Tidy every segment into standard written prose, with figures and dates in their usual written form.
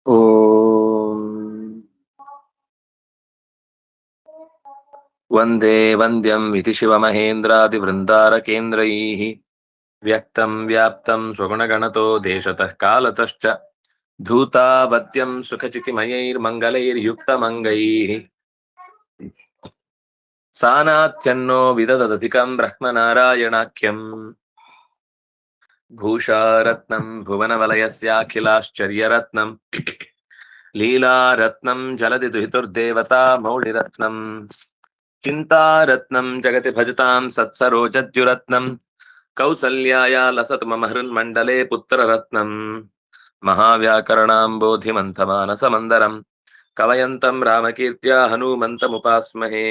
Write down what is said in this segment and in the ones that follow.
ಓಂ ವಂದೇ ವಂದ್ಯಂ ಇತಿ ಶಿವಮಹೇಂದ್ರಾದಿವೃಂದಾರಕೇಂದ್ರೈಃ ವ್ಯಕ್ತಂ ವ್ಯಾಪ್ತಂ ಸ್ವಗುಣಗಣತೋ ದೇಶತಃ ಕಾಲತಶ್ಚ ಧೂತಾವತ್ಯಂ ಸುಖಚಿತಿಮಯೈರ್ಮಂಗಲೈರ್ಯುಕ್ತಮಂಗೈಃ ಸಾನಾತ್ಯನ್ನೋ ವಿದದಧಿಕಂ ಬ್ರಹ್ಮನಾರಾಯಣಾಖ್ಯಂ ಭೂಷಾರತ್ನಂ ಭುವನವಲಯಸ್ಯಾಖಿಲಾಶ್ಚರ್ಯರತ್ನಂ ಲೀಲಾರತ್ನಂ ಜಲಧಿ ದುಹಿತುರ್ದೇವತಾ ಮೌಳಿರತ್ನಂ ಚಿಂತಾರತ್ನಂ ಜಗತಿ ಭಜತಾಂ ಸತ್ಸರೋಜದ್ಯುರತ್ನಂ ಕೌಸಲ್ಯಾಯ ಲಸತು ಮಮ ಹೃನ್ಮಂಡಲೇ ಪುತ್ರರತ್ನಂ ಮಹಾವ್ಯಾಕರಣಾಂಬೋಧಿಮಂಥಮಾನಸಮಂದರಂ ಕವಯಂತಂ ರಾಮಕೀರ್ತ್ಯಾ ಹನೂಮಂತಮುಪಾಸ್ಮಹೇ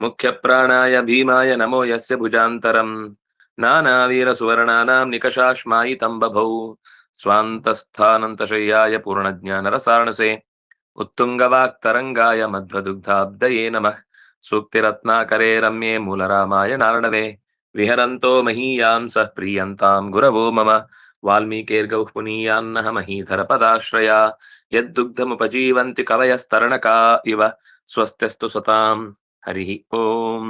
ಮುಖ್ಯಪ್ರಾಣಾಯ ಭೀಮಾಯ ನಮೋ ಯಸ್ಯ ಭುಜಾಂತರಂ ನಾನಾವೀರಸುವರ್ಣಾನಾಂ ನಿಕಷಾಶ್ಮಾಯಿತಂ ಬಭೌ ಸ್ವಾಂತಸ್ಥಾನಂತಶಯ್ಯಾಯ ಪೂರ್ಣಜ್ಞಾನರಸಾರಣಸೆ ಉತ್ತುಂಗವಾಕ್ತರಂಗಾಯ ಮಧ್ವದುಗ್ಧಾಬ್ದಯೇ ನಮಃ ಸೂಕ್ತಿರತ್ನಾಕರೇ ರಮ್ಯೆ ಮೂಲರಾಮಾಯಣಾರ್ಣವೆ ವಿಹರಂತೋ ಮಹೀಯಾಂಸಃ ಪ್ರೀಯಂತಾಂ ಗುರವೋ ಮಮ ವಾಲ್ಮೀಕೇರ್ಗೌಃ ಪುನೀಯಾನ್ನಃ ಮಹೀಧರಪದಾಶ್ರಯ ಯದ್ದುಗ್ಧಮುಪಜೀವಂತಿ ಕವಯಸ್ತರಣಕಾ ಇವ ಸ್ವಸ್ತ್ಯಸ್ತು ಸತಾಂ ಹರಿ ಓಂ.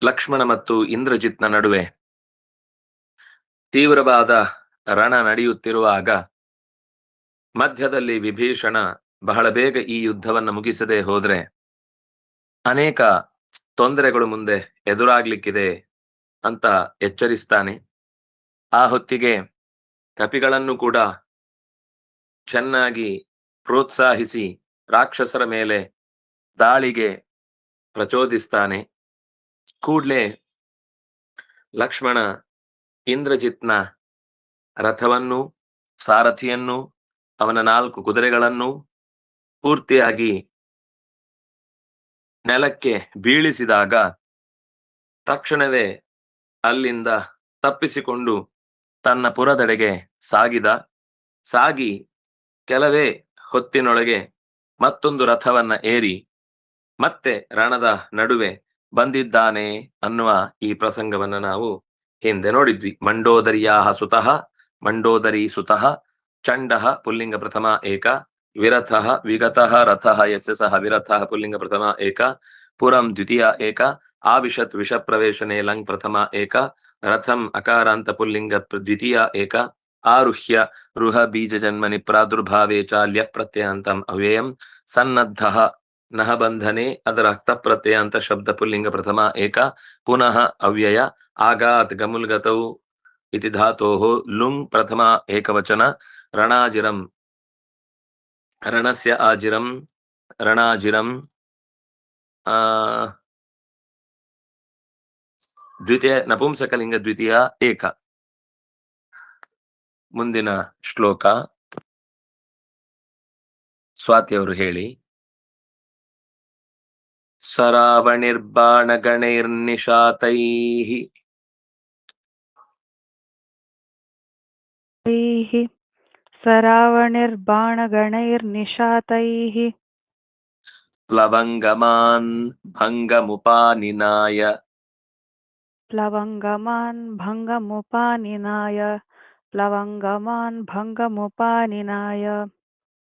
ಲಕ್ಷ್ಮಣ ಮತ್ತು ಇಂದ್ರಜಿತ್ನ ನಡುವೆ ತೀವ್ರವಾದ ರಣ ನಡೆಯುತ್ತಿರುವಾಗ ಮಧ್ಯದಲ್ಲಿ ವಿಭೀಷಣ ಬಹಳ ಬೇಗ ಈ ಯುದ್ಧವನ್ನು ಮುಗಿಸದೆ ಹೋದ್ರೆ ಅನೇಕ ತೊಂದರೆಗಳು ಮುಂದೆ ಎದುರಾಗ್ಲಿಕ್ಕಿದೆ ಅಂತ ಎಚ್ಚರಿಸ್ತಾನೆ. ಆ ಹೊತ್ತಿಗೆ ಕಪಿಗಳನ್ನು ಕೂಡ ಚೆನ್ನಾಗಿ ಪ್ರೋತ್ಸಾಹಿಸಿ ರಾಕ್ಷಸರ ಮೇಲೆ ದಾಳಿಗೆ ಪ್ರಚೋದಿಸ್ತಾನೆ. ಕೂಡ್ಲೆ ಲಕ್ಷ್ಮಣ ಇಂದ್ರಜಿತ್ನ ರಥವನ್ನು, ಸಾರಥಿಯನ್ನು, ಅವನ 4 ಕುದುರೆಗಳನ್ನು ಪೂರ್ತಿಯಾಗಿ ನೆಲಕ್ಕೆ ಬೀಳಿಸಿದಾಗ ತಕ್ಷಣವೇ ಅಲ್ಲಿಂದ ತಪ್ಪಿಸಿಕೊಂಡು ತನ್ನ ಪುರದೆಡೆಗೆ ಸಾಗಿ ಕೆಲವೇ ಹೊತ್ತಿನೊಳಗೆ ಮತ್ತೊಂದು ರಥವನ್ನ ಏರಿ ಮತ್ತೆ ರಣದ ನಡುವೆ ಬಂದಿದ್ದಾನೆ ಅನ್ನುವ ಈ ಪ್ರಸಂಗವನ್ನ ನಾವು ಹಿಂದೆ ನೋಡಿದ್ವಿ. ಮಂಡೋದರ್ಯಾಹ ಸುತಃ ಮಂಡೋದರಿ ಸುತಃ ಚಂಡಃ ಪುಲ್ಲಿಂಗ ಪ್ರಥಮ ಏಕ ವಿರಥಃ ವಿಗತಃ ರಥಃ ಯಸ್ಯ ಸಹ ವಿರಥಃ ಪುಲ್ಲಿಂಗ ಪ್ರಥಮ ಏಕ ಪುರಂ ದ್ವಿತೀಯ ಏಕ ಆವಿಶತ್ ವಿಷ ಪ್ರವೇಶನೆ ಲಂಗ್ ಪ್ರಥಮ ಏಕ ರಥಂ ಅಕಾರಾಂತ ಪುಲ್ಲಿಂಗ ದ್ವಿತೀಯ ಏಕ ಆರುಹ್ಯ ರುಹ ಬೀಜ ಜನ್ಮನಿ ಪ್ರಾದುರ್ಭಾವೇ ಚಾಲ್ಯ ಪ್ರತ್ಯಯಾಂತಂ ಅವ್ಯಯಂ ಸನ್ನದ್ಧಃ ನಹ ಬಂಧನೆ ಅದರ ಅಕ್ತ ಪ್ರತ್ಯಯಾಂತ ಶಬ್ದ ಪುಲ್ಲಿಂಗ ಪ್ರಥಮ ಏಕ ಪುನಃ ಅವ್ಯಯ ಆಗಾತ್ ಗಮುಲ್ಗತೌ ಇತಿ ಧಾತೋಃ ಲುಂಗ್ ಪ್ರಥಮ ಏಕವಚನ ರಣಾಜಿರಂ ರಣಸ್ಯ ಆಜಿರಂ ರಣಾಜಿರಂ ದ್ವಿತೀಯ ನಪುಂಸಕಲಿಂಗ ದ್ವಿತೀಯ ಏಕ. ಮುಂದಿನ ಶ್ಲೋಕ ಸ್ವಾತಿಯವರು ಹೇಳಿ. ಸರಾವಣಿರ್ಬಾಣಗಣೈರ್ನಿಶಾತೈಃ ಸರಾವಣಿರ್ಬಾಣಗಣೈರ್ನಿಶಾತೈಃ ಪ್ಲವಂಗಮಾನ್ ಭಂಗಮುಪಾನಿನಾಯ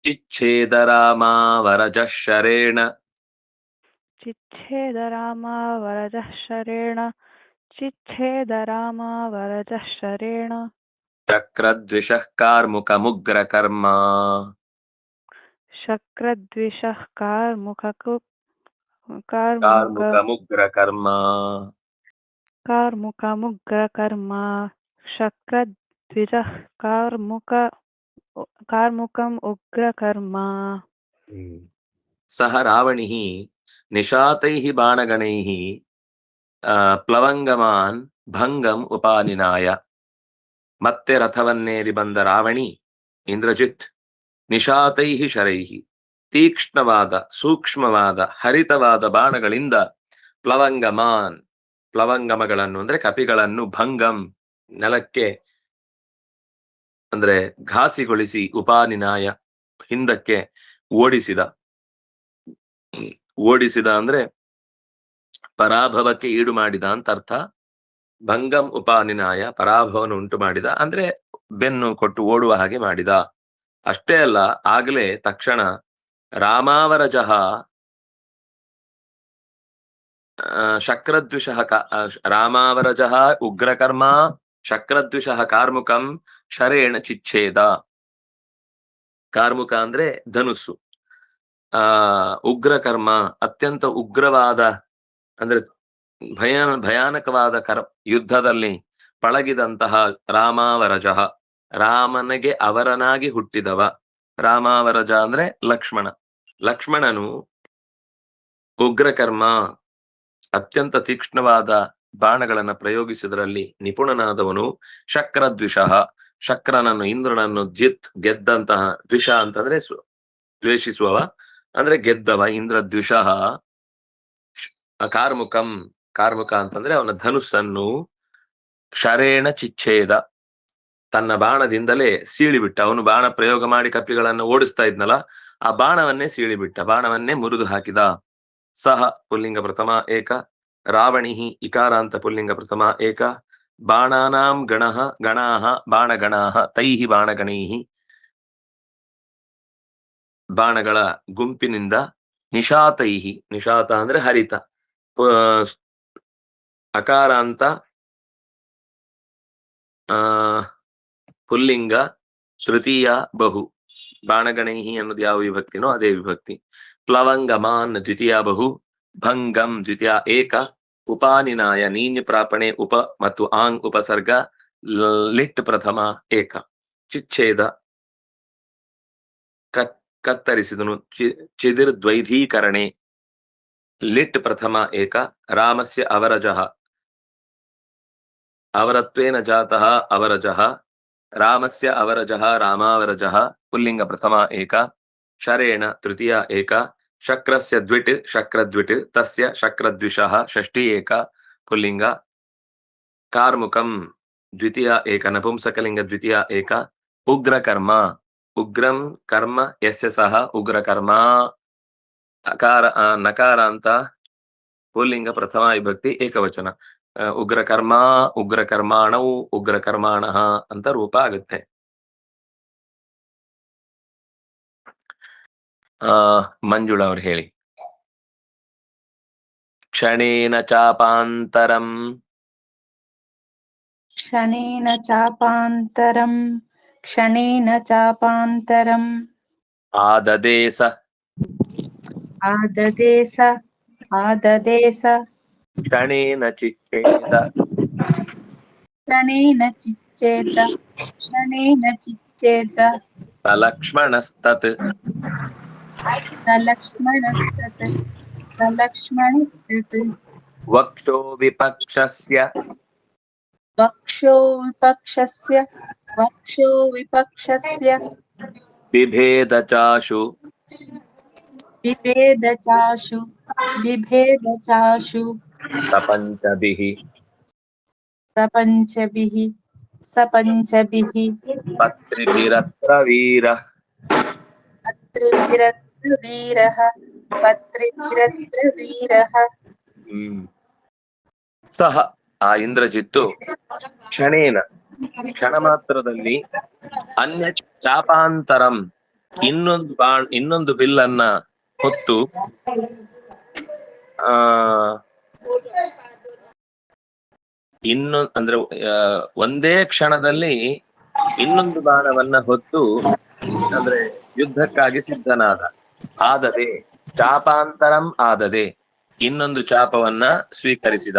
ಚಿಚ್ಛೇದರಾಮಾವರಜಃ ಶರೇಣ ಚಕ್ರದ್ವಿಷಃ ಕಾರ್ಮುಕಮುಗ್ರಕರ್ಮ ಶಕ್ರದ್ವಿಷಃ ಕಾರ್ಮುಕಂ ಉಗ್ರಕರ್ಮ. ಸಹ ರಾವಣಿಃ ನಿಶಾತೈಃ ಬಾಣಗಣೈಃ ಪ್ಲವಂಗಮಾನ್ ಭಂಗಂ ಉಪಾನಿನಾಯ. ಮತ್ತೆ ರಥವನ್ನೇರಿ ಬಂದ ರಾವಣಿ ಇಂದ್ರಜಿತ್ ನಿಶಾತೈಃ ಶರೈಃ ತೀಕ್ಷ್ಣವಾದ ಸೂಕ್ಷ್ಮವಾದ ಹರಿತವಾದ ಬಾಣಗಳಿಂದ ಪ್ಲವಂಗಮಾನ್ ಪ್ಲವಂಗಮಗಳನ್ನು ಅಂದ್ರೆ ಕಪಿಗಳನ್ನು ಭಂಗಂ ನೆಲಕ್ಕೆ ಅಂದ್ರೆ ಘಾಸಿಗೊಳಿಸಿ ಉಪಾನಿನಾಯ ಹಿಂದಕ್ಕೆ ಓಡಿಸಿದ ಅಂದ್ರೆ ಪರಾಭವಕ್ಕೆ ಈಡು ಮಾಡಿದ ಅಂತ ಅರ್ಥ. ಭಂಗಂ ಉಪಾನಿನಾಯ, ಪರಾಭವವನ್ನು ಉಂಟು ಮಾಡಿದ ಅಂದ್ರೆ ಬೆನ್ನು ಕೊಟ್ಟು ಓಡುವ ಹಾಗೆ ಮಾಡಿದ. ಅಷ್ಟೇ ಅಲ್ಲ, ಆಗಲೇ ತಕ್ಷಣ ರಾಮಾವರಜಃ ಶಕ್ರದ್ವಿಷಃ ರಾಮಾವರಜಃ ಉಗ್ರಕರ್ಮ ಶಕ್ರದ್ವಿಷಃ ಕಾರ್ಮುಕಂ ಶರೇಣ ಚಿಚ್ಛೇದ. ಕಾರ್ಮುಕ ಅಂದ್ರೆ ಧನುಸ್ಸು. ಉಗ್ರಕರ್ಮ ಅತ್ಯಂತ ಉಗ್ರವಾದ ಅಂದ್ರೆ ಭಯಾನಕವಾದ ಯುದ್ಧದಲ್ಲಿ ಪಳಗಿದಂತಹ ರಾಮಾವರಜಃ, ರಾಮನಿಗೆ ಅವರನಾಗಿ ಹುಟ್ಟಿದವ. ರಾಮಾವರಜ ಅಂದ್ರೆ ಲಕ್ಷ್ಮಣ. ಲಕ್ಷ್ಮಣನು ಉಗ್ರಕರ್ಮ, ಅತ್ಯಂತ ತೀಕ್ಷ್ಣವಾದ ಬಾಣಗಳನ್ನ ಪ್ರಯೋಗಿಸುವುದರಲ್ಲಿ ನಿಪುಣನಾದವನು. ಶಕ್ರದ್ವಿಷಃ, ಶಕ್ರನನ್ನು ಇಂದ್ರನನ್ನು ಗೆದ್ದಂತಹ, ದ್ವಿಷ ಅಂತಂದ್ರೆ ದ್ವೇಷಿಸುವವ ಅಂದ್ರೆ ಗೆದ್ದವ. ಇಂದ್ರದ್ವಿಷಃ ಕಾರ್ಮುಕಂ, ಕಾರ್ಮುಕ ಅಂತಂದ್ರೆ ಅವನ ಧನುಸ್ಸನ್ನು ಶರೇಣ ಚಿಚ್ಛೇದ, ತನ್ನ ಬಾಣದಿಂದಲೇ ಸೀಳಿಬಿಟ್ಟ. ಅವನು ಬಾಣ ಪ್ರಯೋಗ ಮಾಡಿ ಕಪಿಗಳನ್ನು ಓಡಿಸ್ತಾ ಇದ್ನಲ್ಲ, ಆ ಬಾಣವನ್ನೇ ಸೀಳಿಬಿಟ್ಟ, ಬಾಣವನ್ನೇ ಮುರಿದು ಹಾಕಿದ. ಸಹ ಪುಲ್ಲಿಂಗ ಪ್ರಥಮ ಏಕ, ರಾವಣಿಹಿ ಇಕಾರಾಂತ ಪುಲ್ಲಿಂಗ ಪ್ರಥಮ ಏಕ, ಬಾಣಾನಾಂ ಗಣಃ ಗಣಾಃ ಬಾಣಗಣಾಃ ತೈಹಿ ಬಾಣಗಣೈಹಿ, ಬಾಣಗಳ ಗುಂಪಿನಿಂದ, ನಿಶಾತೈಹಿ, ನಿಶಾತ ಅಂದ್ರೆ ಹರಿತ, ಅಕಾರಾಂತ ಪುಲ್ಲಿಂಗ ತೃತೀಯ ಬಹು, ಬಾಣಗಣೈಹಿ ಅನ್ನೋದು ಯಾವ ವಿಭಕ್ತಿನೋ ಅದೇ ವಿಭಕ್ತಿ. ಪ್ಲವಂಗಮಾನ್ ದ್ವಿತೀಯ ಬಹು, ಭಂಗಂ ದ್ವಿತೀಯ ಏಕ, ಉಪಾನಿನಾಯ ನೀನ್ಯ ಪ್ರಾಪಣೆ ಉಪ ಮತ್ತು ಆಂಗ್ ಉಪಸರ್ಗ, ಲಿಟ್ ಪ್ರಥಮ ಏಕ. ಚಿಚ್ಛೇದ ಕತ್ತರಿಸಿದನು, ಚಿದಿರ್ದ್ವೈಧೀಕರಣೆ, ಲಿಟ್ ಪ್ರಥಮ ಏಕ. ರಾಮಸ್ಯ ಅವರಜಃ, ಅವರತ್ವೇನ ಜಾತಃ ಅವರಜಃ, ರಾಮಸ್ಯ ಅವರಜಃ ರಾಮಾವರಜಃ ಪುಲ್ಲಿಂಗ ಪ್ರಥಮ ಏಕ, ಶರೇಣ ತೃತೀಯ ಏಕ. ಶಕ್ರಸ್ಯ ದ್ವಿಟ್ ಶಕ್ರದ್ವಿಟ್, ತಸ್ಯ ಶಕ್ರದ್ವಿಷಃ ಷಷ್ಠಿ ಏಕ ಪುಲ್ಲಿಂಗ. ಕಾರ್ಮುಕಂ ದ್ವಿತೀಯ ಏಕ ನಪುಂಸಕಲಿಂಗ ದ್ವಿತೀಯ ಏಕ. ಉಗ್ರಕರ್ಮ, ಉಗ್ರಂ ಕರ್ಮ ಯಸ್ಯ ಸಹ ಉಗ್ರಕರ್ಮ, ಅಕಾರ ನಕಾರಾಂತ ಪುಲ್ಲಿಂಗ ಪ್ರಥಮ ವಿಭಕ್ತಿ ಏಕವಚನ. ಉಗ್ರಕರ್ಮ ಉಗ್ರಕರ್ಮಾಣೌ ಉಗ್ರಕರ್ಮಾಣಃ ಅಂತ ರೂಪ ಆಗುತ್ತೆ. ಮಂಜುಳಾ ಅವ್ರು ಹೇಳಿ. ಕ್ಷಣೇನ ಚಾಪಾಂತರಂ, ಕ್ಷಣೇನ ಚಾಪಾಂತರಂ, ಕ್ಷಣೇನ ಚಾಪಾಂತರಂ. ಆದದೇಸ, ಆದದೇಸ, ಆದದೇಸ. ಕ್ಷಣೇನ ಚಿಚ್ಛೇದ, ಕ್ಷಣೇನ ಚಿಚ್ಛೇದ, ಕ್ಷಣೇನ ಚಿಚ್ಛೇದ. ಸಲಕ್ಷ್ಮಣಸ್ತತ್, ಸಲಕ್ಷ್ಮಣಸ್ತತ್, ಸಲಕ್ಷ್ಮಣಸ್ತತ್. ವಕ್ಷೋ ವಿಪಕ್ಷಸ್ಯ, ವಕ್ಷೋ ವಿಪಕ್ಷಸ್ಯ, ವಕ್ಷೋ ವಿಪಕ್ಷಸ್ಯ. ಬಿಭೇದ ಚಾಶು, ಬಿಭೇದ ಚಾಶು, ಬಿಭೇದ ಚಾಶು. ಸಪಂಚಭಿಃ, ಸಪಂಚಭಿಃ, ಸಪಂಚಭಿಃ. ಪತ್ರಿಭಿರತ್ರ ವೀರ, ಪತ್ರಿಭಿರತ್ರ ವೀರಃ, ಪತ್ರಿಭಿರತ್ರ ವೀರಃ. ಸಹ ಆ ಇಂದ್ರಜಿತ್ತು ಕ್ಷಣೇನ, ಕ್ಷಣ ಮಾತ್ರದಲ್ಲಿ, ಅನ್ಯ ಚಾಪಾಂತರಂ ಇನ್ನೊಂದು ಬಿಲ್ಲನ್ನ ಹೊತ್ತು, ಅಂದ್ರೆ ಒಂದೇ ಕ್ಷಣದಲ್ಲಿ ಇನ್ನೊಂದು ಬಾಣವನ್ನ ಹೊತ್ತು ಅಂದ್ರೆ ಯುದ್ಧಕ್ಕಾಗಿ ಸಿದ್ಧನಾದ. ಆದದೆ ಚಾಪಾಂತರಂ ಆದದೆ, ಇನ್ನೊಂದು ಚಾಪವನ್ನ ಸ್ವೀಕರಿಸಿದ.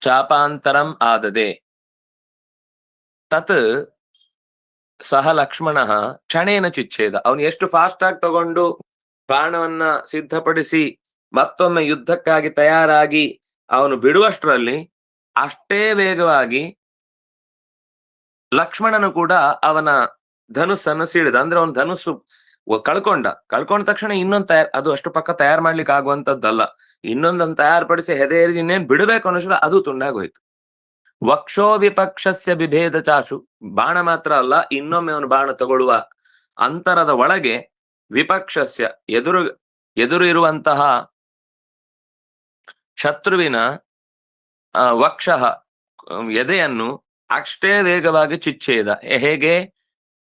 ಚಾಪಾಂತರಂ ಆದದೆ. ತತ್ ಸಹ ಲಕ್ಷ್ಮಣ ಕ್ಷಣೇನ ಚಿಚ್ಛೇದ, ಅವನು ಎಷ್ಟು ಫಾಸ್ಟ್ ಆಗಿ ತಗೊಂಡು ಬಾಣವನ್ನ ಸಿದ್ಧಪಡಿಸಿ ಮತ್ತೊಮ್ಮೆ ಯುದ್ಧಕ್ಕಾಗಿ ತಯಾರಾಗಿ ಅವನು ಬಿಡುವಷ್ಟರಲ್ಲಿ ಅಷ್ಟೇ ವೇಗವಾಗಿ ಲಕ್ಷ್ಮಣನು ಕೂಡ ಅವನ ಧನುಸ್ಸನ್ನು ಸೀಳಿದ. ಅಂದ್ರೆ ಅವನ ಧನುಸ್ಸು ಕಳ್ಕೊಂಡ ತಕ್ಷಣ ಇನ್ನೊಂದು ಅದು ಅಷ್ಟು ಪಕ್ಕ ತಯಾರು ಮಾಡ್ಲಿಕ್ಕೆ ಆಗುವಂತದ್ದಲ್ಲ. ಇನ್ನೊಂದನ್ನು ತಯಾರುಪಡಿಸಿ ಹೆದೆರಿ ಇನ್ನೇನ್ ಬಿಡಬೇಕು ಅನ್ನೋ ಅದು ತುಂಡಾಗೋಯ್ತು. ವಕ್ಷೋ ವಿಪಕ್ಷಸ್ಯ ಬಿಭೇದ ಚಾಶು, ಬಾಣ ಮಾತ್ರ ಅಲ್ಲ, ಇನ್ನೊಮ್ಮೆ ಅವನು ಬಾಣ ತಗೊಳ್ಳುವ ಅಂತರದ ಒಳಗೆ ವಿಪಕ್ಷಸ್ಯ ಎದುರು ಇರುವಂತಹ ಶತ್ರುವಿನ ವಕ್ಷಃ ಎದೆಯನ್ನು ಅಷ್ಟೇ ವೇಗವಾಗಿ ಚಿಚ್ಛೇದ. ಹೇಗೆ?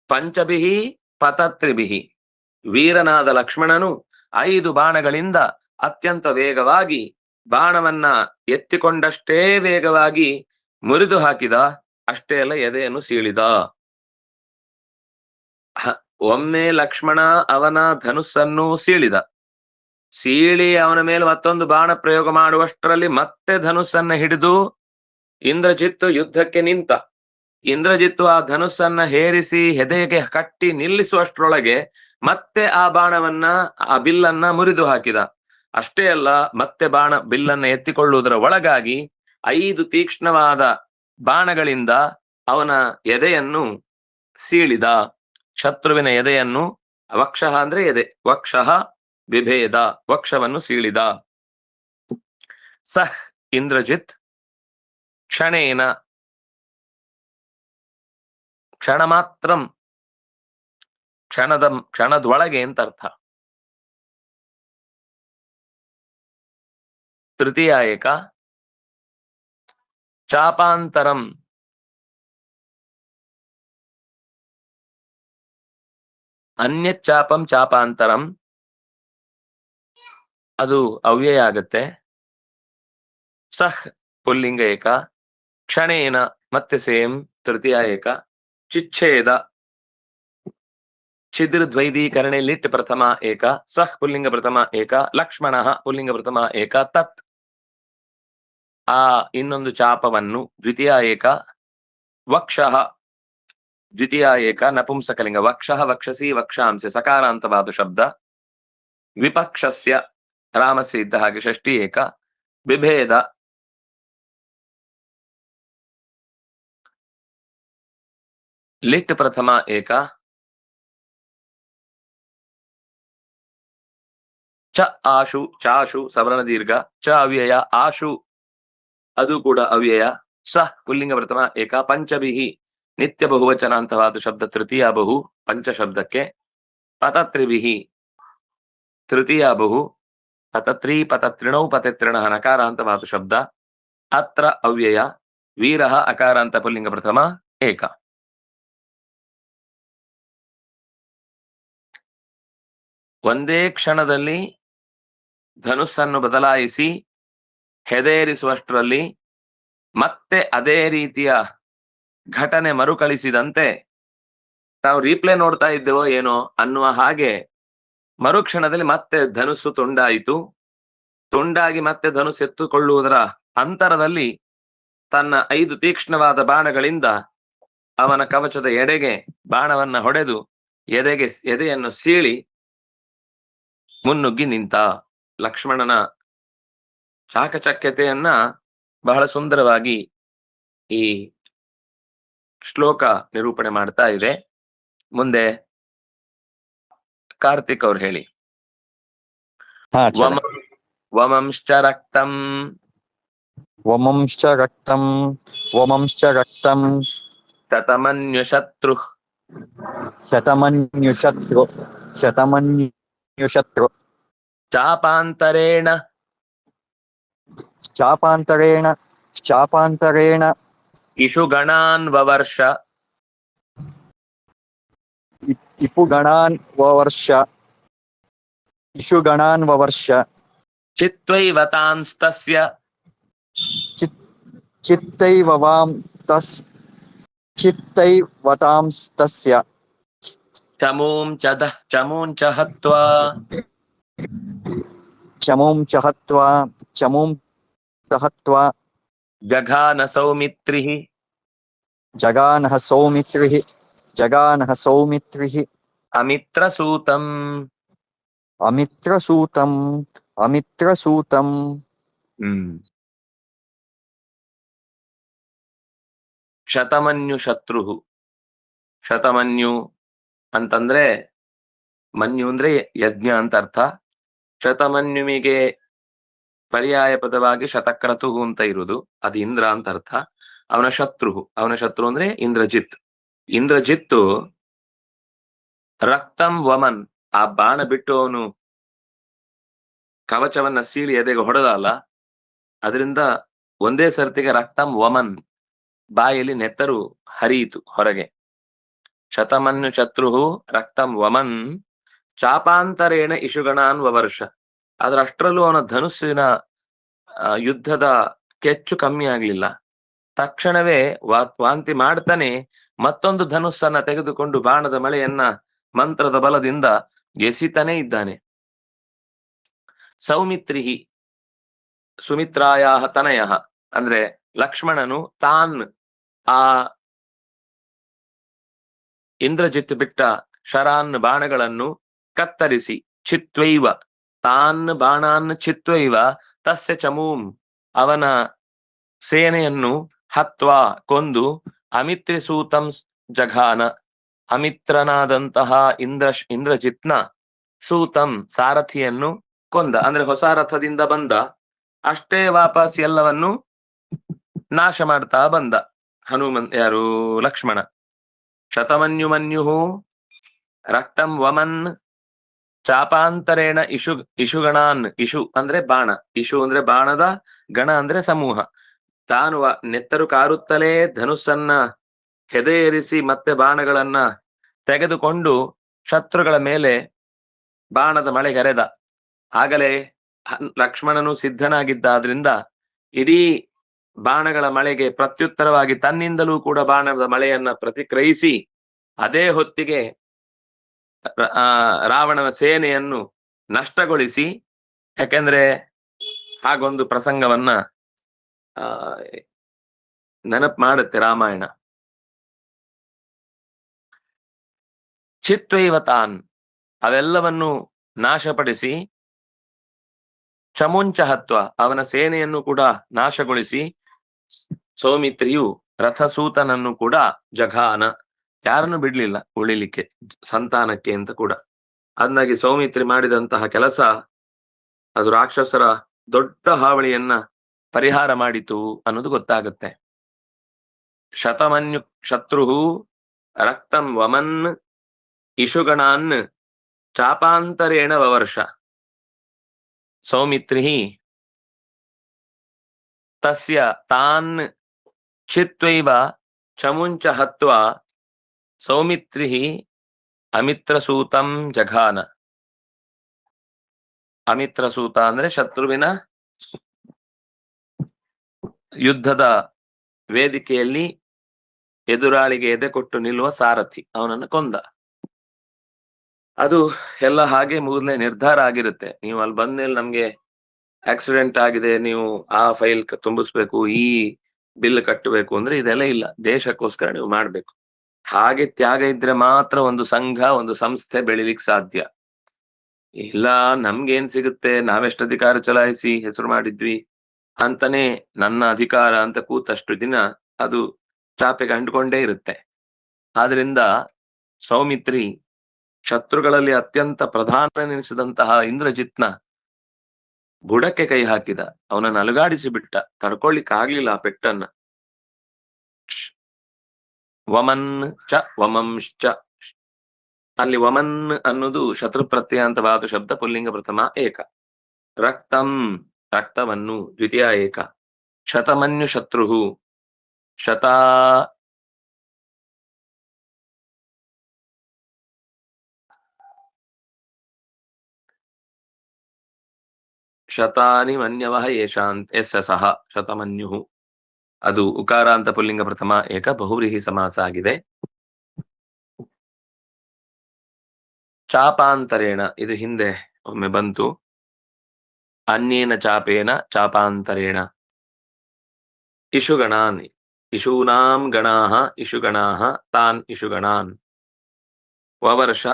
ಪಂಚಭಿಹಿ ಪತತ್ರಿಭಿಹಿ. ವೀರನಾದ ಲಕ್ಷ್ಮಣನು 5 ಬಾಣಗಳಿಂದ ಅತ್ಯಂತ ವೇಗವಾಗಿ ಬಾಣವನ್ನ ಎತ್ತಿಕೊಂಡಷ್ಟೇ ವೇಗವಾಗಿ ಮುರಿದು ಹಾಕಿದ. ಅಷ್ಟೇ ಅಲ್ಲ, ಎದೆಯನ್ನು ಸೀಳಿದ. ಒಮ್ಮೆ ಲಕ್ಷ್ಮಣ ಅವನ ಧನುಸ್ಸನ್ನು ಸೀಳಿ ಅವನ ಮೇಲೆ ಮತ್ತೊಂದು ಬಾಣ ಪ್ರಯೋಗ ಮಾಡುವಷ್ಟರಲ್ಲಿ ಮತ್ತೆ ಧನುಸ್ಸನ್ನ ಹಿಡಿದು ಇಂದ್ರಜಿತ್ತು ಯುದ್ಧಕ್ಕೆ ನಿಂತ. ಇಂದ್ರಜಿತ್ತು ಆ ಧನುಸ್ಸನ್ನ ಹೇರಿಸಿ ಹೆದೆಗೆ ಕಟ್ಟಿ ನಿಲ್ಲಿಸುವಷ್ಟರೊಳಗೆ ಮತ್ತೆ ಆ ಬಾಣವನ್ನ, ಆ ಬಿಲ್ಲನ್ನ ಮುರಿದು ಹಾಕಿದ. ಅಷ್ಟೇ ಅಲ್ಲ, ಮತ್ತೆ ಬಿಲ್ಲನ್ನ ಎತ್ತಿಕೊಳ್ಳುವುದರ ಒಳಗಾಗಿ 5 ತೀಕ್ಷ್ಣವಾದ ಬಾಣಗಳಿಂದ ಅವನ ಎದೆಯನ್ನು ಸೀಳಿದ. ಶತ್ರುವಿನ ಎದೆಯನ್ನು, ವಕ್ಷಃ ಅಂದ್ರೆ ಎದೆ, ವಕ್ಷಃ ವಿಭೇದ, ವಕ್ಷವನ್ನು ಸೀಳಿದ. ಸಹ್ ಇಂದ್ರಜಿತ್ ಕ್ಷಣೇನ, ಕ್ಷಣ ಮಾತ್ರಂ, ಕ್ಷಣದೊಳಗೆ ಅಂತ ಅರ್ಥ. ತೃತೀಯ ಏಕ ಚಾಪಾಂತರಂ, ಅನ್ಯಚಾಪಂ ಚಾಪಾಂತರಂ, ಅದು ಅವ್ಯಯ ಆಗತ್ತೆ. ಸಹ್ ಪುಲ್ಲಿಂಗ ಏಕ, ಕ್ಷಣೇನ ಮತ್ತೆ ಸೇಮ್ ತೃತೀಯ ಏಕ, ಚಿಚ್ಛೇದ ಛಿದ್ರದ್ವೈದೀಕರಣೆ ಲಿಟ್ ಪ್ರಥಮ ಏಕ, ಸಹ್ ಪುಲ್ಲಿಂಗ ಪ್ರಥಮ ಏಕ, ಲಕ್ಷ್ಮಣ ಪುಲ್ಲಿಂಗ ಪ್ರಥಮ ಏಕ, ತತ್ ಆ ಇನ್ನೊಂದು ಚಾಪವನ್ನು ದ್ವಿತೀಯ ಏಕ, ವಕ್ಷಃ ದ್ವಿತೀಯ ಏಕ ನಪುಂಸಕಲಿಂಗ, ವಕ್ಷಃ ವಕ್ಷಸಿ ವಕ್ಷಾಂಸಿ ಸಕಾರಾಂತವಾದ ಶಬ್ದ. ವಿಪಕ್ಷಸ್ಯ ರಾಮಸ್ಯ ಇದ್ದ ಹಾಗೆ ಷಷ್ಠಿ ಏಕ, ವಿಭೇದ ಲಿಟ್ ಪ್ರಥಮ ಏಕ, ಚ ಆಶು ಚಾಶು ಸವರ್ಣ ದೀರ್ಘ, ಚ ಅವ್ಯಯ, ಆಶು ಅದು ಕೂಡ ಅವ್ಯಯ. ಸ ಪುಲ್ಲಿಂಗ ಪ್ರಥಮ ಏಕ, ಪಂಚಭಿಹಿ ನಿತ್ಯ ಬಹುವಚನಾಂತವಾದ ಶಬ್ದ ತೃತೀಯ ಬಹು ಪಂಚ ಶಬ್ದಕ್ಕೆ. ಪತತ್ರಿಭಿಹಿ ತೃತೀಯ ಬಹು, ಪತತ್ರಿ ಪತತ್ರಿಣೌ ಪತತ್ರಿಣಃ ನಕಾರಾಂತವಾದ ಶಬ್ದ. ಅತ್ರ ಅವ್ಯಯ. ವೀರಃ ಅಕಾರಾಂತ ಪುಲ್ಲಿಂಗ ಪ್ರಥಮ ಏಕ. ಒಂದೇ ಕ್ಷಣದಲ್ಲಿ ಧನುಸ್ಸನ್ನು ಬದಲಾಯಿಸಿ ಹೆದೇರಿಸುವಷ್ಟರಲ್ಲಿ ಮತ್ತೆ ಅದೇ ರೀತಿಯ ಘಟನೆ ಮರುಕಳಿಸಿದಂತೆ ನಾವು ರೀಪ್ಲೇ ನೋಡ್ತಾ ಇದ್ದೇವೋ ಏನೋ ಅನ್ನುವ ಹಾಗೆ ಮರುಕ್ಷಣದಲ್ಲಿ ಮತ್ತೆ ಧನುಸ್ಸು ತುಂಡಾಗಿ ಮತ್ತೆ ಧನುಸ್ಸು ಎತ್ತುಕೊಳ್ಳುವುದರ ಅಂತರದಲ್ಲಿ ತನ್ನ 5 ತೀಕ್ಷ್ಣವಾದ ಬಾಣಗಳಿಂದ ಅವನ ಕವಚದ ಎಡೆಗೆ ಬಾಣವನ್ನ ಹೊಡೆದು ಎದೆಯನ್ನು ಸೀಳಿ ಮುನ್ನುಗ್ಗಿ ನಿಂತ. ಲಕ್ಷ್ಮಣನ ಚಾಕಚಕ್ಯತೆಯನ್ನ ಬಹಳ ಸುಂದರವಾಗಿ ಈ ಶ್ಲೋಕ ನಿರೂಪಣೆ ಮಾಡ್ತಾ ಇದೆ. ಮುಂದೆ ಕಾರ್ತಿಕ್ ಅವ್ರು ಹೇಳಿ. ವಮಂಶ್ಚ ರಕ್ತಂ, ವಮಂಶ್ಚ ರಕ್ತಂ, ವಮಂಶ್ಚ ರಕ್ತಂ, ಶತಮನ್ಯುಶತ್ರು, ಶತಮನ್ಯುಶತ್ರು, ಶತಮನ್ಯುಶತ್ರು, ಚಾಪಾಂತರೇಣ, ಚಾಪಾಂತರೇಣ, ಚಾಪಾಂತರೇಣ, ಇಷುಗಣಾನ್ ವವರ್ಷ, ಇಪುಗಣಾನ್ ವವರ್ಷ, ಇಷುಗಣಾನ್ ವವರ್ಷ, ಚಿತ್ವೈವತಾಂಸ್ತಸ್ಯ, ಚಿತ್ತೈವತಾಂಸ್ತಸ್ಯ, ಚಮೂಂ ಚ ಹತ್ವಾ, ಚಮೂಂ ಚ ಹತ್ವಾ, ಜಘಾನ ಸೌಮಿತ್ರಿಃ, ಜಗಾನಃ ಸೌಮಿತ್ರಿಃ, ಅಮಿತ್ರಸೂತಂ, ಅಮಿತ್ರಸೂತಂ. ಶತಮನ್ಯು ಶತ್ರು. ಶತಮನ್ಯು ಅಂತಂದ್ರೆ ಮನ್ಯು ಅಂದ್ರೆ ಯಜ್ಞ ಅಂತ ಅರ್ಥ. ಶತಮನ್ಯುವಿಗೆ ಪರ್ಯಾಯ ಪದವಾಗಿ ಶತಕ್ರತು ಅಂತ ಇರುವುದು, ಅದು ಇಂದ್ರ ಅಂತ ಅರ್ಥ. ಅವನ ಶತ್ರು ಅಂದ್ರೆ ಇಂದ್ರಜಿತ್ತು ರಕ್ತಂ ವಮನ್, ಆ ಬಾಣ ಬಿಟ್ಟು ಅವನು ಕವಚವನ್ನ ಸೀಳಿ ಎದೆಗೆ ಹೊಡೆದಲ್ಲ, ಅದರಿಂದ ಒಂದೇ ಸರ್ತಿಗೆ ರಕ್ತಂ ವಮನ್, ಬಾಯಲ್ಲಿ ನೆತ್ತರು ಹರಿಯಿತು ಹೊರಗೆ. ಶತಮನ್ಯು ಶತ್ರು ರಕ್ತಂ ವಮನ್ ಚಾಪಾಂತರೇಣ ಇಶುಗಣಾನ್ ವವರ್ಷ. ಅಷ್ಟರಲ್ಲೂ ಅವನ ಧನುಸ್ಸಿನ ಯುದ್ಧದ ಕೆಚ್ಚು ಕಮ್ಮಿ ಆಗ್ಲಿಲ್ಲ. ತಕ್ಷಣವೇ ವಾಂತಿ ಮಾಡ್ತಾನೆ ಮತ್ತೊಂದು ಧನುಸ್ಸನ್ನ ತೆಗೆದುಕೊಂಡು ಬಾಣದ ಮಳೆಯನ್ನ ಮಂತ್ರದ ಬಲದಿಂದ ಎಸಿತಾನೇ ಇದ್ದಾನೆ. ಸೌಮಿತ್ರಿಹಿ ಸುಮಿತ್ರಾಯ ತನಯ, ಅಂದ್ರೆ ಲಕ್ಷ್ಮಣನು ತಾನ್ ಆ ಇಂದ್ರಜಿತ್ ಬಿಟ್ಟ ಶರಾನ್ ಬಾಣಗಳನ್ನು ಕತ್ತರಿಸಿ, ಚಿತ್ವೈವ ತಾನ್ ಬಾಣಾನ್ ಚಿತ್ವೈವ ತಸ್ಯ ಚಮೂಂ, ಅವನ ಸೇನೆಯನ್ನು ಹತ್ವಾ ಕೊಂದು, ಅಮಿತ್ರಿಸೂತಂ ಜಘಾನ, ಅಮಿತ್ರನಾದಂತಹ ಇಂದ್ರಜಿತ್ನ ಸೂತಂ ಸಾರಥಿಯನ್ನು ಕೊಂದ. ಅಂದ್ರೆ ಹೊಸ ರಥದಿಂದ ಬಂದ, ಅಷ್ಟೇ ವಾಪಸ್ ಎಲ್ಲವನ್ನು ನಾಶ ಮಾಡ್ತಾ ಬಂದ ಯಾರು ಲಕ್ಷ್ಮಣ. ಶತಮನ್ಯು ರಕ್ತಂ ವಮನ್ ಚಾಪಾಂತರೇಣ ಇಶುಗಣಾನ್, ಇಶು ಅಂದ್ರೆ ಬಾಣ, ಇಶು ಅಂದ್ರೆ ಬಾಣದ, ಗಣ ಅಂದ್ರೆ ಸಮೂಹ. ತಾನು ನೆತ್ತರು ಕಾರುತ್ತಲೇ ಧನುಸ್ಸನ್ನ ಹೆದೆಯೇರಿಸಿ ಮತ್ತೆ ಬಾಣಗಳನ್ನ ತೆಗೆದುಕೊಂಡು ಶತ್ರುಗಳ ಮೇಲೆ ಬಾಣದ ಮಳೆಗರೆದ. ಆಗಲೇ ಲಕ್ಷ್ಮಣನು ಸಿದ್ಧನಾಗಿದ್ದಾದ್ರಿಂದ ಇಡೀ ಬಾಣಗಳ ಮಳೆಗೆ ಪ್ರತ್ಯುತ್ತರವಾಗಿ ತನ್ನಿಂದಲೂ ಕೂಡ ಬಾಣದ ಮಳೆಯನ್ನ ಪ್ರತಿಕ್ರಿಯಿಸಿ, ಅದೇ ಹೊತ್ತಿಗೆ ರಾವಣನ ಸೇನೆಯನ್ನು ನಷ್ಟಗೊಳಿಸಿ, ಯಾಕೆಂದ್ರೆ ಹಾಗೊಂದು ಪ್ರಸಂಗವನ್ನ ನೆನಪು ಮಾಡುತ್ತೆ ರಾಮಾಯಣ. ಚಿತ್ವೈವತಾನ್, ಅವೆಲ್ಲವನ್ನು ನಾಶಪಡಿಸಿ, ಚಮುಂಚಹತ್ವ, ಅವನ ಸೇನೆಯನ್ನು ಕೂಡ ನಾಶಗೊಳಿಸಿ, ಸೌಮಿತ್ರಿಯು ರಥಸೂತನನ್ನು ಕೂಡ ಜಘಾನ, ಯಾರನ್ನು ಬಿಡ್ಲಿಲ್ಲ ಉಳಿಲಿಕ್ಕೆ, ಸಂತಾನಕ್ಕೆ ಅಂತ ಕೂಡ. ಅಂದಾಗಿ ಸೌಮಿತ್ರಿ ಮಾಡಿದಂತಹ ಕೆಲಸ ಅದು ರಾಕ್ಷಸರ ದೊಡ್ಡ ಹಾವಳಿಯನ್ನ ಪರಿಹಾರ ಮಾಡಿತು ಅನ್ನೋದು ಗೊತ್ತಾಗುತ್ತೆ. ಶತಮನ್ಯು ಶತ್ರು ರಕ್ತಂ ವಮನ್ ಇಶುಗಣಾನ್ ಚಾಪಾಂತರೇಣ ವವರ್ಷ. ಸೌಮಿತ್ರಿ ತಸ್ಯ ತಾನ್ ಚಿತ್ವೈವ ಚಮುಂಚ ಹತ್ವಾ ಸೌಮಿತ್ರಿ ಅಮಿತ್ರಸೂತಂ ಜಘಾನ. ಅಮಿತ್ರಸೂತ ಅಂದ್ರೆ ಶತ್ರುವಿನ ಯುದ್ಧದ ವೇದಿಕೆಯಲ್ಲಿ ಎದುರಾಳಿಗೆ ಎದೆ ಕೊಟ್ಟು ನಿಲ್ಲುವ ಸಾರಥಿ, ಅವನನ್ನು ಕೊಂದ. ಅದು ಎಲ್ಲ ಹಾಗೆ ಮೊದಲೇ ನಿರ್ಧಾರ ಆಗಿರುತ್ತೆ. ನೀವು ಅಲ್ಲಿ ಬಂದ್ಮೇಲೆ ನಮ್ಗೆ ಆಕ್ಸಿಡೆಂಟ್ ಆಗಿದೆ, ನೀವು ಆ ಫೈಲ್ ತುಂಬಿಸ್ಬೇಕು, ಈ ಬಿಲ್ ಕಟ್ಟಬೇಕು ಅಂದ್ರೆ ಇದೆಲ್ಲ ಇಲ್ಲ. ದೇಶಕ್ಕೋಸ್ಕರ ನೀವು ಮಾಡ್ಬೇಕು. ಹಾಗೆ ತ್ಯಾಗ ಇದ್ರೆ ಮಾತ್ರ ಒಂದು ಸಂಘ, ಒಂದು ಸಂಸ್ಥೆ ಬೆಳಿಲಿಕ್ಕೆ ಸಾಧ್ಯ. ಇಲ್ಲ ನಮ್ಗೇನ್ ಸಿಗುತ್ತೆ, ನಾವೆಷ್ಟು ಅಧಿಕಾರ ಚಲಾಯಿಸಿ ಹೆಸರು ಮಾಡಿದ್ವಿ ಅಂತಾನೆ ನನ್ನ ಅಧಿಕಾರ ಅಂತ ಕೂತಷ್ಟು ದಿನ ಅದು ಚಾಪೆಗೆ ಅಂಟ್ಕೊಂಡೇ ಇರುತ್ತೆ. ಆದ್ರಿಂದ ಸೌಮಿತ್ರಿ ಶತ್ರುಗಳಲ್ಲಿ ಅತ್ಯಂತ ಪ್ರಧಾನನೆನಿಸಿದಂತಹ ಇಂದ್ರಜಿತ್ನ ಬುಡಕ್ಕೆ ಕೈ ಹಾಕಿದ, ಅವನನ್ನು ಅಲುಗಾಡಿಸಿ ಬಿಟ್ಟ. ತಡ್ಕೊಳ್ಳಿಕ್ ಆಗ್ಲಿಲ್ಲ ಆ ಪೆಟ್ಟನ್ನ. ವಮನ್ ಚ ವಮಂಶ್ಚ, ಅಲ್ಲಿ ವಮನ್ ಅನ್ನೋದು ಶತ್ರು ಪ್ರತ್ಯಯ ಅಂತವಾದ ಶಬ್ದ, ಪುಲ್ಲಿಂಗ ಪ್ರಥಮ ಏಕ. ರಕ್ತಂ ರಕ್ತವನ್ನು ದ್ವಿತೀಯ ಏಕ. ಶತಮನ್ಯು ಶತ್ರು ಶತಾನಿ ಮನ್ಯವಃ ಯೇಷಾಂತ್ ಯಸ್ಯ ಸಹ ಶತಮನ್ಯು. ಅದು ಉಕಾರ ಅಂತ ಪುಲ್ಲಿಂಗ ಪ್ರಥಮ ಏಕ, ಬಹುವ್ರೀಹಿ ಸಮಾಸ ಆಗಿದೆ. ಚಾಪಾಂತರೇಣ, ಇದು ಹಿಂದೆ ಒಮ್ಮೆ ಬಂತು. ಅನ್ಯೇನ ಚಾಪೇನ ಚಾಪಾಂತರೇಣ. ಇಶುಗಣಾನ್ ಇಶೂನಾಂ ಗಣಾಃ ಇಶುಗಣಾಃ ತಾನ್ ಇಶುಗಣಾನ್. ವವರ್ಷ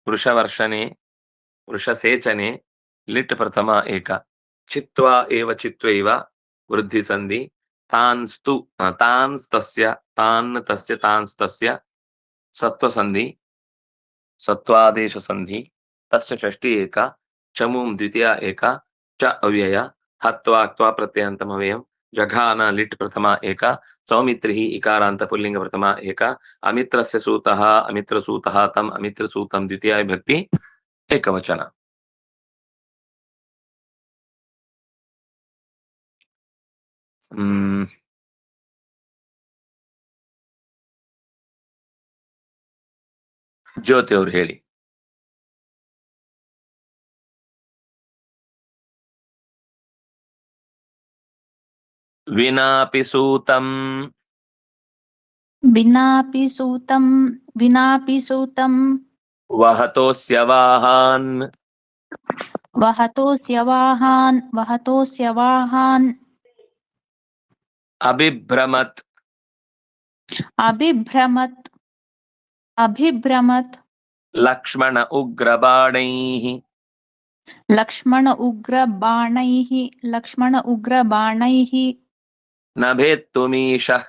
ವೃಷವರ್ಷನೆ ವೃಷಸೇಚನೆ ಲಿಟ್ ಪ್ರಥಮ ಏಕ. ಚಿತ್ವಾ ಏವ ಚಿತ್ವೈವ ವೃದ್ಧಿ ಸಂಧಿ. ತಾನ್ಸ್ತು ತಾನ್ಸ್ತಸ್ಯ ತಾನ್ ತಸ್ಯ ತಾನ್ಸ್ತಸ್ಯ ಸತ್ವ ಸಂಧಿ ಸತ್ವಾದೇಶ ಸಂಧಿ. ತಸ್ಯ ಷಷ್ಠಿ ಏಕ. ಚಮೂಂ ದ್ವಿತೀಯ ಏಕ. ಚ ಅವ್ಯಯ. ಹತ್ವಾ ಕ್ವಾ ಪ್ರತ್ಯಯಂತಂ ಅವ್ಯಯಂ. ಜಘಾನ ಲಿಟ್ ಪ್ರಥಮ ಏಕ. ಸೌಮಿತ್ರಿ ಇಕಾರಾಂತ ಪುಲ್ಲಿಂಗ ಪ್ರಥಮ ಏಕ. ಅಮಿತ್ರಸ್ಯ ಸೂತಃ ಅಮಿತ್ರಸೂತಃ ತಂ ಅಮಿತ್ರಸೂತಂ ದ್ವಿತೀಯ ವಿಭಕ್ತಿ ಏಕವಚನ. ಹ್ಮ್ ಜ್ಯೋತಿ ಅವ್ರು ಹೇಳಿ. ವಿನಾಪಿ ಸೂತಂ ವಿನಾಪಿ ಸೂತಂ ವಿನಾಪಿ ಸೂತಂ ವಹತೋಸ್ಯ ವಾಹಾನ್ ವಹತೋಸ್ಯ ವಾಹಾನ್ ಅಬಿಭ್ರಮತ್ ಅಭಿಭ್ರಮತ್ ಲಕ್ಷ್ಮಣ ಉಗ್ರಬಾಣೈಃ ಲಕ್ಷ್ಮಣ ಉಗ್ರಬಾಣೈಃ ನಭೇತ್ತುಮೀಶಃ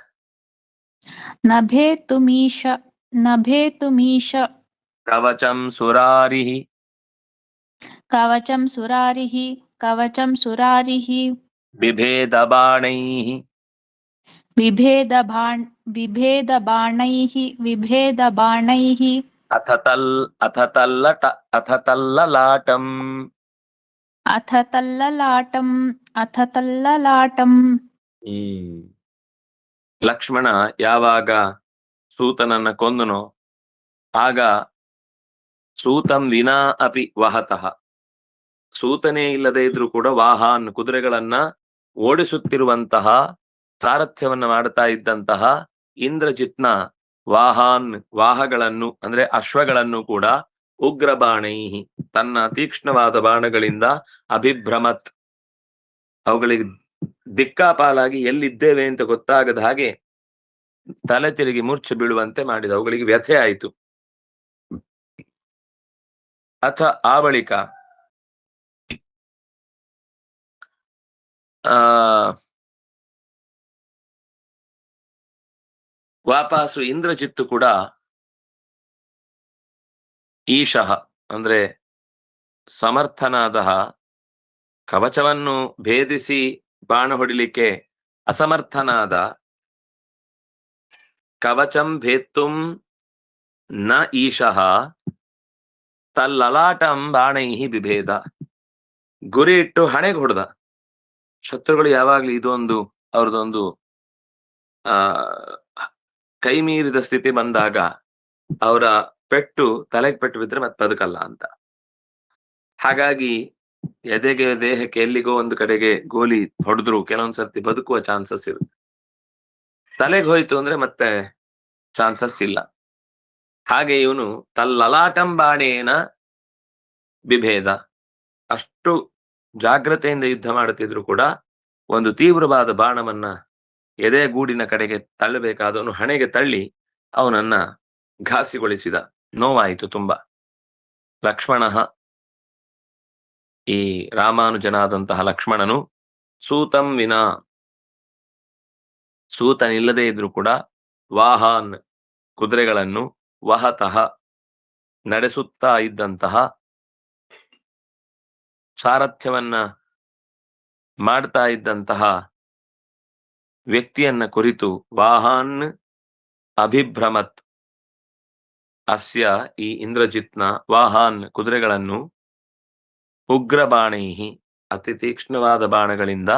ನಭೇತುಮೀಶ ಕವಚಂ ಸುರಾರಿಃ ಕವಚಂ ಸುರಾರಿಃ ಬಿಭೇದಬಾಣೈಃ ಬಿಭೇದಬಾಣೈಃ ಅಥ ತಲ್ಲಲಾಟಂ ಅಥ ತಲ್ಲಲಾಟಂ ಲಕ್ಷ್ಮಣ ಯಾವಾಗ ಸೂತನನ್ನ ಕೊಂದನೋ ಆಗ ಸೂತಂ ವಿನಾ ಅಪಿ ವಹತಃ, ಸೂತನೇ ಇಲ್ಲದೆ ಇದ್ರೂ ಕೂಡ ವಾಹಾನ್ ಕುದುರೆಗಳನ್ನ ಓಡಿಸುತ್ತಿರುವಂತಹ, ಸಾರಥ್ಯವನ್ನ ಮಾಡ್ತಾ ಇದ್ದಂತಹ ಇಂದ್ರಜಿತ್ನ ವಾಹಗಳನ್ನು ಅಂದ್ರೆ ಅಶ್ವಗಳನ್ನು ಕೂಡ ಉಗ್ರಬಾಣೈಹಿ ತನ್ನ ತೀಕ್ಷ್ಣವಾದ ಬಾಣಗಳಿಂದ ಅಭಿಭ್ರಮತ್ ಅವುಗಳಿಗೆ ದಿಕ್ಕಾಪಾಲಾಗಿ ಎಲ್ಲಿದ್ದೇವೆ ಅಂತ ಗೊತ್ತಾಗದ ಹಾಗೆ ತಲೆ ತಿರುಗಿ ಮೂರ್ಛೆ ಬೀಳುವಂತೆ ಮಾಡಿದ, ಅವುಗಳಿಗೆ ವ್ಯಥೆ ಆಯಿತು. ಅಥ ಆ ಬಳಿಕ ವಾಪಸ್ಸು ಇಂದ್ರಜಿತ್ತು ಕೂಡ ಈಶಃ ಅಂದ್ರೆ ಸಮರ್ಥನಾದ, ಕವಚವನ್ನು ಭೇದಿಸಿ ಬಾಣ ಹೊಡಿಲಿಕ್ಕೆ ಅಸಮರ್ಥನಾದ, ಕವಚಂ ಭೇತ್ತುಂ ನ ಈಶಃ ತಲ್ಲಲಾಟಂ ಬಾಣೈಹಿ ಬಿಭೇದ, ಗುರಿ ಇಟ್ಟು ಹಣೆಗೆ ಹೊಡೆದ. ಶತ್ರುಗಳು ಯಾವಾಗ್ಲೂ ಇದೊಂದು ಅವ್ರದೊಂದು ಕೈ ಮೀರಿದ ಸ್ಥಿತಿ ಬಂದಾಗ ಅವರ ಪೆಟ್ಟು ತಲೆಗೆ ಪೆಟ್ಟು ಬಿದ್ರೆ ಮತ್ತೆ ಬದುಕಲ್ಲ ಅಂತ. ಹಾಗಾಗಿ ಎದೆಗೆ ದೇಹಕ್ಕೆ ಎಲ್ಲಿಗೋ ಒಂದು ಕಡೆಗೆ ಗೋಲಿ ಹೊಡೆದ್ರು ಕೆಲವೊಂದ್ಸರ್ತಿ ಬದುಕುವ ಚಾನ್ಸಸ್ ಇರುತ್ತೆ. ತಲೆಗೆ ಹೋಯ್ತು ಅಂದ್ರೆ ಮತ್ತೆ ಚಾನ್ಸಸ್ ಇಲ್ಲ. ಹಾಗೆ ಇವನು ತಲ್ಲಲಾಟಂ ಬಾಣೇನ ಬಿಭೇದ, ಅಷ್ಟು ಜಾಗ್ರತೆಯಿಂದ ಯುದ್ಧ ಮಾಡುತ್ತಿದ್ರು ಕೂಡ ಒಂದು ತೀವ್ರವಾದ ಬಾಣವನ್ನ ಎದೆ ಗೂಡಿನ ಕಡೆಗೆ ತಳ್ಳಬೇಕಾದವನು ಹಣೆಗೆ ತಳ್ಳಿ ಅವನನ್ನ ಘಾಸಿಗೊಳಿಸಿದ. ನೋವಾಯಿತು ತುಂಬಾ. ಲಕ್ಷ್ಮಣ, ಈ ರಾಮಾನುಜನಾದಂತಹ ಲಕ್ಷ್ಮಣನು ಸೂತಂ ವಿನಾ, ಸೂತನಿಲ್ಲದೆ ಇದ್ರು ಕೂಡ ವಾಹಾನ್ ಕುದುರೆಗಳನ್ನು ವಹತಃ ನಡೆಸುತ್ತಾ ಇದ್ದಂತಹ, ಸಾರಥ್ಯವನ್ನ ಮಾಡ್ತಾ ಇದ್ದಂತಹ ವ್ಯಕ್ತಿಯನ್ನ ಕುರಿತು ವಾಹಾನ್ ಅಭಿಭ್ರಮತ್, ಅಸ್ಯ ಈ ಇಂದ್ರಜಿತ್ನ ವಾಹಾನ್ ಕುದುರೆಗಳನ್ನು ಉಗ್ರಬಾಣೈಹಿ ಅತಿ ತೀಕ್ಷ್ಣವಾದ ಬಾಣಗಳಿಂದ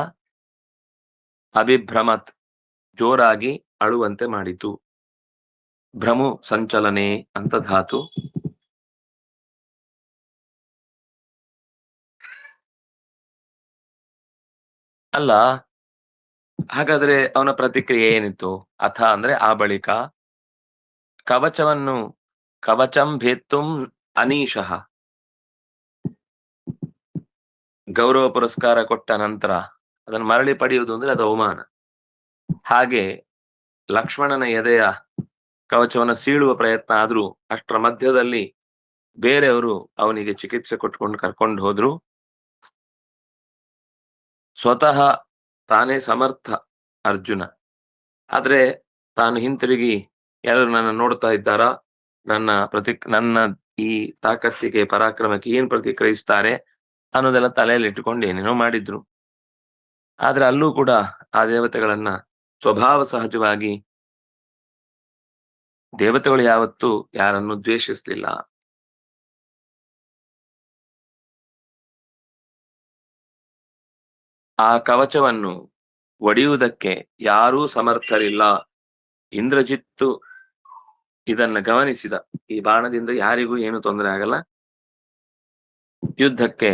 ಅಭಿಭ್ರಮತ್ ಜೋರಾಗಿ ಅಳುವಂತೆ ಮಾಡಿತು. ಭ್ರಮು ಸಂಚಲನೆ ಅಂತ ಧಾತು. ಅಲ್ಲ, ಹಾಗಾದ್ರೆ ಅವನ ಪ್ರತಿಕ್ರಿಯೆ ಏನಿತ್ತು? ಅಥ ಅಂದ್ರೆ ಆ ಬಳಿಕ, ಕವಚಂ ಭೇತ್ತುಂ ಅನೀಶಃ, ಗೌರವ ಪುರಸ್ಕಾರ ಕೊಟ್ಟ ನಂತರ ಅದನ್ನು ಮರಳಿ ಪಡೆಯುವುದು ಅಂದ್ರೆ ಅದು ಅವಮಾನ. ಹಾಗೆ ಲಕ್ಷ್ಮಣನ ಎದೆಯ ಕವಚವನ್ನು ಸೀಳುವ ಪ್ರಯತ್ನ ಆದ್ರೂ ಅಷ್ಟರ ಮಧ್ಯದಲ್ಲಿ ಬೇರೆಯವರು ಅವನಿಗೆ ಚಿಕಿತ್ಸೆ ಕೊಟ್ಕೊಂಡು ಕರ್ಕೊಂಡು ಹೋದ್ರು. ಸ್ವತಃ ತಾನೇ ಸಮರ್ಥ ಅರ್ಜುನ, ಆದ್ರೆ ತಾನು ಹಿಂತಿರುಗಿ ಯಾರು ನನ್ನ ನೋಡ್ತಾ ಇದ್ದಾರಾ, ನನ್ನ ಈ ತಾಕತ್ತಿಗೆ ಪರಾಕ್ರಮಕ್ಕೆ ಏನ್ ಪ್ರತಿಕ್ರಿಯಿಸ್ತಾರೆ ಅನ್ನೋದೆಲ್ಲ ತಲೆಯಲ್ಲಿ ಇಟ್ಟುಕೊಂಡು ಏನೇನೋ ಮಾಡಿದ್ರು. ಆದ್ರೆ ಅಲ್ಲೂ ಕೂಡ ಆ ದೇವತೆಗಳನ್ನ ಸ್ವಭಾವ ಸಹಜವಾಗಿ, ದೇವತೆಗಳು ಯಾವತ್ತೂ ಯಾರನ್ನು ದ್ವೇಷಿಸ್ಲಿಲ್ಲ. ಆ ಕವಚವನ್ನು ಒಡೆಯುವುದಕ್ಕೆ ಯಾರೂ ಸಮರ್ಥರಿಲ್ಲ. ಇಂದ್ರಜಿತ್ತು ಇದನ್ನ ಗಮನಿಸಿದ, ಈ ಬಾಣದಿಂದ ಯಾರಿಗೂ ಏನು ತೊಂದರೆ ಆಗಲ್ಲ, ಯುದ್ಧಕ್ಕೆ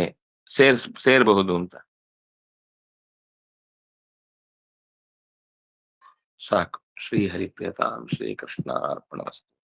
ಸೇರಬಹುದು ಅಂತ. ಸಾಕು. ಶ್ರೀ ಹರಿಪ್ರಿಯತಾಂ ಶ್ರೀ ಕೃಷ್ಣ ಅರ್ಪಣಮಸ್ತು.